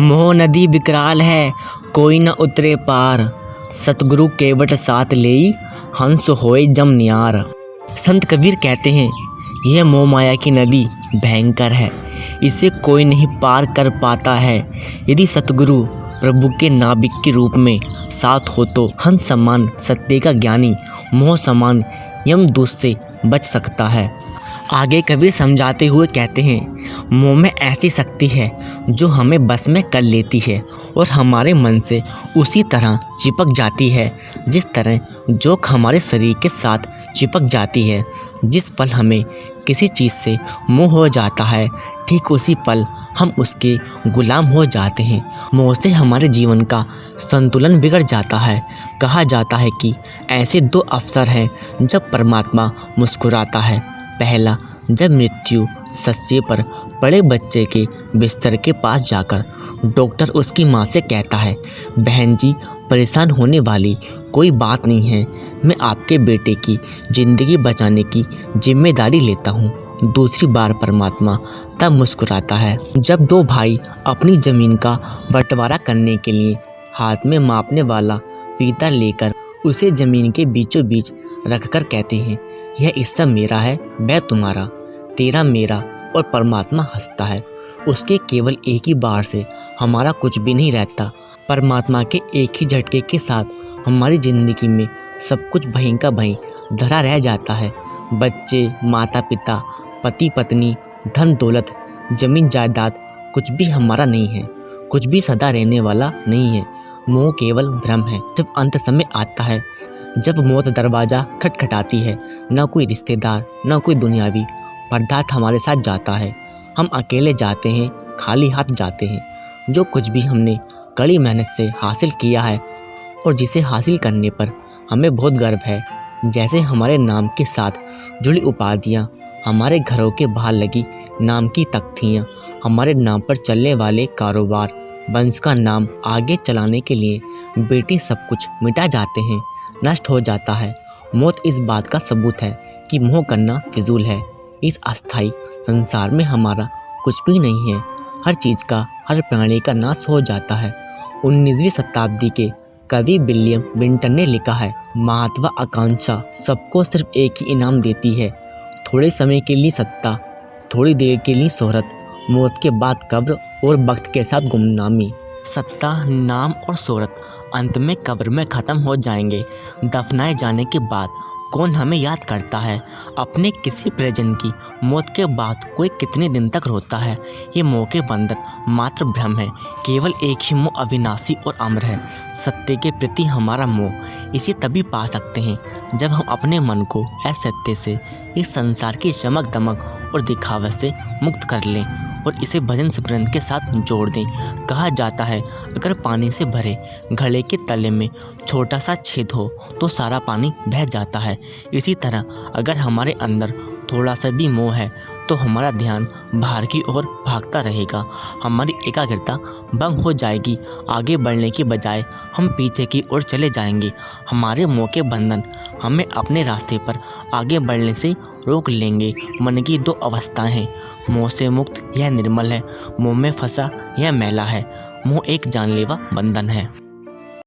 मोह नदी विकराल है, कोई न उतरे पार। सतगुरु केवट साथ लेई, हंस होए जम नियार। संत कबीर कहते हैं, यह मोह माया की नदी भयंकर है, इसे कोई नहीं पार कर पाता है। यदि सतगुरु प्रभु के नाविक के रूप में साथ हो तो हंस समान सत्य का ज्ञानी मोह समान यमदूत से बच सकता है। आगे कबीर समझाते हुए कहते हैं, मोह में ऐसी शक्ति है जो हमें बस में कर लेती है और हमारे मन से उसी तरह चिपक जाती है जिस तरह जोक हमारे शरीर के साथ चिपक जाती है। जिस पल हमें किसी चीज़ से मोह हो जाता है, ठीक उसी पल हम उसके गुलाम हो जाते हैं। मोह से हमारे जीवन का संतुलन बिगड़ जाता है। कहा जाता है कि ऐसे दो अवसर हैं जब परमात्मा मुस्कुराता है। पहला, जब मृत्यु शय्या पर पड़े बच्चे के बिस्तर के पास जाकर डॉक्टर उसकी माँ से कहता है, बहन जी परेशान होने वाली कोई बात नहीं है, मैं आपके बेटे की ज़िंदगी बचाने की जिम्मेदारी लेता हूँ। दूसरी बार परमात्मा तब मुस्कुराता है जब दो भाई अपनी ज़मीन का बंटवारा करने के लिए हाथ में मापने वाला फीता लेकर उसे ज़मीन के बीचों बीच रखकर कहते हैं, यह हिस्सा मेरा है, वह तुम्हारा, तेरा मेरा। और परमात्मा हंसता है। उसके केवल एक ही बार से हमारा कुछ भी नहीं रहता। परमात्मा के एक ही झटके के साथ हमारी ज़िंदगी में सब कुछ भहीं का भहीं धरा रह जाता है। बच्चे, माता पिता, पति पत्नी, धन दौलत, ज़मीन जायदाद, कुछ भी हमारा नहीं है, कुछ भी सदा रहने वाला नहीं है। मोह केवल भ्रम है। जब अंत समय आता है, जब मौत दरवाज़ा खटखटाती है, न कोई रिश्तेदार न कोई दुनियावी पदार्थ हमारे साथ जाता है। हम अकेले जाते हैं, खाली हाथ जाते हैं। जो कुछ भी हमने कड़ी मेहनत से हासिल किया है और जिसे हासिल करने पर हमें बहुत गर्व है, जैसे हमारे नाम के साथ जुड़ी उपाधियाँ, हमारे घरों के बाहर लगी नाम की तख्तियाँ, हमारे नाम पर चलने वाले कारोबार, वंश का नाम आगे चलाने के लिए बेटे, सब कुछ मिटा जाते हैं, नष्ट हो जाता है। मौत इस बात का सबूत है कि मोह करना फिजूल है। इस अस्थाई संसार में हमारा कुछ भी नहीं है। हर चीज़ का, हर प्राणी का नाश हो जाता है। 19वीं शताब्दी के कवि विलियम बेंटन ने लिखा है, महत्वाकांक्षा सबको सिर्फ एक ही इनाम देती है, थोड़े समय के लिए सत्ता, थोड़ी देर के लिए शोहरत, मौत के बाद कब्र और वक्त के साथ गुमनामी। सत्ता, नाम और शोहरत अंत में कब्र में ख़त्म हो जाएंगे। दफनाए जाने के बाद कौन हमें याद करता है? अपने किसी प्रियजन की मौत के बाद कोई कितने दिन तक रोता है? ये मोह के बंधन मात्र भ्रम है। केवल एक ही मोह अविनाशी और अमर है, सत्य के प्रति हमारा मोह। इसे तभी पा सकते हैं जब हम अपने मन को असत्य से, इस संसार की चमक दमक और दिखावे से मुक्त कर लें और इसे भजन सिमरन के साथ जोड़ दें। कहा जाता है, अगर पानी से भरे घड़े के तले में छोटा सा छेद हो तो सारा पानी बह जाता है। इसी तरह अगर हमारे अंदर थोड़ा सा भी मोह है तो हमारा ध्यान बाहर की ओर भागता रहेगा, हमारी एकाग्रता भंग हो जाएगी। आगे बढ़ने की बजाय हम पीछे की ओर चले जाएंगे। हमारे मोह के बंधन हमें अपने रास्ते पर आगे बढ़ने से रोक लेंगे। मन की दो अवस्थाएं हैं, मोह से मुक्त यह निर्मल है, मोह में फंसा यह मैला है। मोह एक जानलेवा बंधन है।